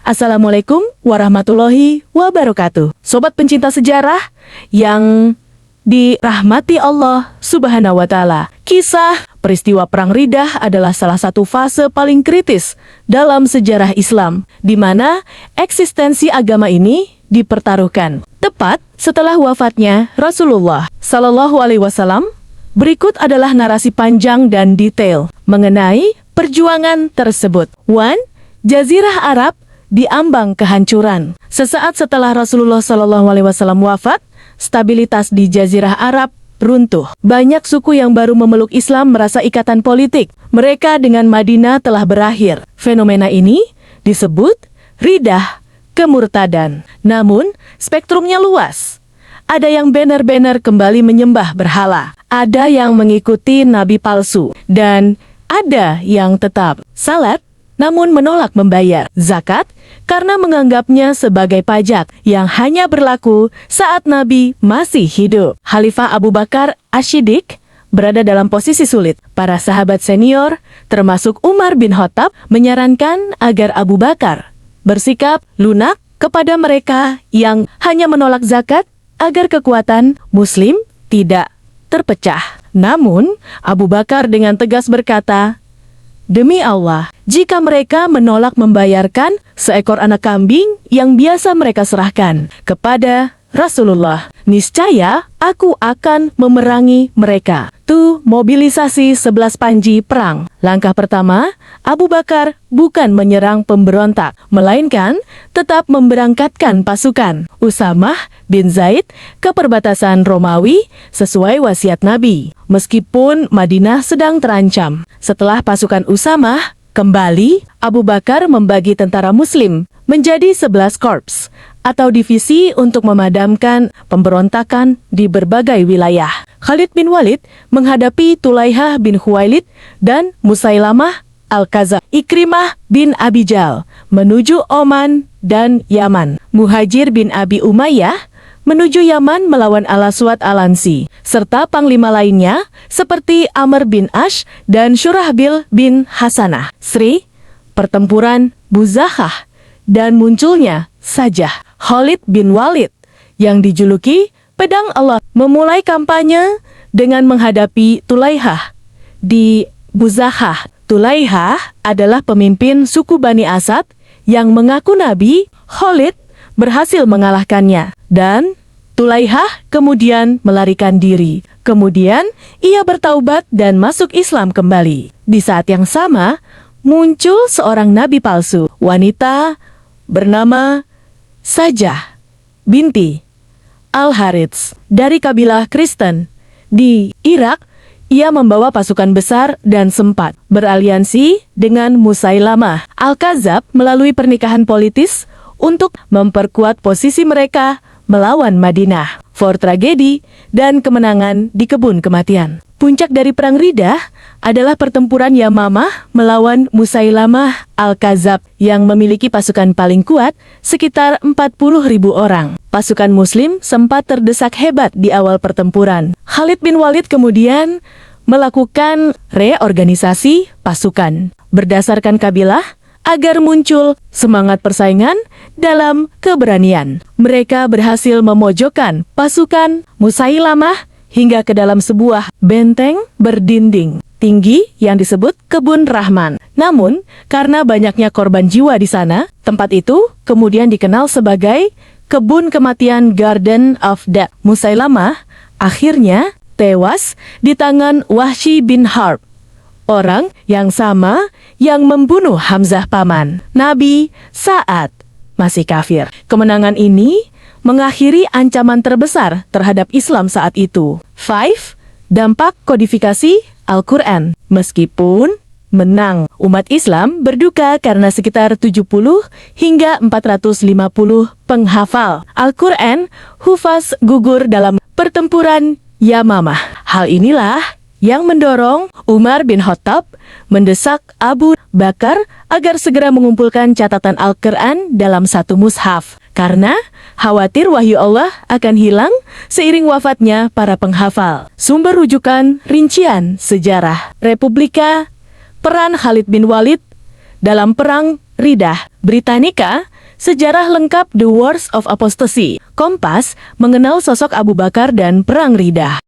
Assalamualaikum warahmatullahi wabarakatuh. Sobat pencinta sejarah yang dirahmati Allah Subhanahu wa Ta'ala. Kisah peristiwa Perang Riddah adalah salah satu fase paling kritis dalam sejarah Islam, di mana eksistensi agama ini dipertaruhkan. Tepat setelah wafatnya Rasulullah Sallallahu Alaihi Wasallam, berikut adalah narasi panjang dan detail mengenai perjuangan tersebut. 1. Jazirah Arab diambang kehancuran. Sesaat setelah Rasulullah Sallallahu Alaihi Wasallam wafat, stabilitas di Jazirah Arab runtuh. Banyak suku yang baru memeluk Islam merasa ikatan politik mereka dengan Madinah telah berakhir. Fenomena ini disebut riddah, kemurtadan. Namun, spektrumnya luas. Ada yang benar-benar kembali menyembah berhala, ada yang mengikuti nabi palsu, dan ada yang tetap salat namun menolak membayar zakat karena menganggapnya sebagai pajak yang hanya berlaku saat Nabi masih hidup. Khalifah Abu Bakar Asy-Syiddiq berada dalam posisi sulit. Para sahabat senior, termasuk Umar bin Khattab, menyarankan agar Abu Bakar bersikap lunak kepada mereka yang hanya menolak zakat agar kekuatan Muslim tidak terpecah. Namun, Abu Bakar dengan tegas berkata, "Demi Allah, jika mereka menolak membayarkan seekor anak kambing yang biasa mereka serahkan kepada Rasulullah, niscaya aku akan memerangi mereka." Mobilisasi 11 panji perang. Langkah pertama, Abu Bakar bukan menyerang pemberontak, melainkan tetap memberangkatkan pasukan Usamah bin Zaid ke perbatasan Romawi sesuai wasiat Nabi. Meskipun Madinah sedang terancam, setelah pasukan Usamah kembali, Abu Bakar membagi tentara Muslim menjadi 11 korps atau divisi untuk memadamkan pemberontakan di berbagai wilayah. Khalid bin Walid menghadapi Tulaihah bin Khuwailid dan Musailamah Al-Kadzab. Ikrimah bin Abi Jahl menuju Oman dan Yaman. Muhajir bin Abi Umayyah menuju Yaman melawan Al-Aswad Al-Ansi, serta panglima lainnya seperti Amr bin Ash dan Syurahbil bin Hasanah. Pertempuran Buzakhah dan munculnya Sajah. Khalid bin Walid yang dijuluki Pedang Allah memulai kampanye dengan menghadapi Tulaihah di Buzakhah. Tulaihah adalah pemimpin suku Bani Asad yang mengaku Nabi. Khalid berhasil mengalahkannya dan Tulaihah kemudian melarikan diri. Kemudian ia bertaubat dan masuk Islam kembali. Di saat yang sama, muncul seorang nabi palsu, wanita bernama Sajah binti Al-Harits dari kabilah Kristen. Di Irak, ia membawa pasukan besar dan sempat beraliansi dengan Musailamah Al-Kadzab melalui pernikahan politis untuk memperkuat posisi mereka melawan Madinah. Tragedi dan kemenangan di kebun kematian. Puncak dari Perang Riddah adalah pertempuran Yamamah melawan Musailamah Al-Kadzab yang memiliki pasukan paling kuat sekitar 40.000 orang. Pasukan Muslim sempat terdesak hebat di awal pertempuran. Khalid bin Walid kemudian melakukan reorganisasi pasukan berdasarkan kabilah agar muncul semangat persaingan dalam keberanian. Mereka berhasil memojokkan pasukan Musailamah hingga ke dalam sebuah benteng berdinding tinggi yang disebut Kebun Rahman. Namun, karena banyaknya korban jiwa di sana, tempat itu kemudian dikenal sebagai Kebun Kematian Garden of Death. Musailamah akhirnya tewas di tangan Wahsy bin Harb, orang yang sama yang membunuh Hamzah paman Nabi saat masih kafir. Kemenangan ini mengakhiri ancaman terbesar terhadap Islam saat itu. 5. Dampak kodifikasi Al-Quran. Meskipun menang, umat Islam berduka karena sekitar 70 hingga 450 penghafal Al-Quran hufaz gugur dalam pertempuran Yamamah. Hal inilah yang mendorong Umar bin Khattab mendesak Abu Bakar agar segera mengumpulkan catatan Al-Quran dalam satu mushaf, karena khawatir wahyu Allah akan hilang seiring wafatnya para penghafal. Sumber rujukan rincian sejarah Republika. Peran Khalid bin Walid dalam Perang Riddah. Britannica Sejarah lengkap The Wars of Apostasy. Kompas mengenal sosok Abu Bakar dan Perang Riddah.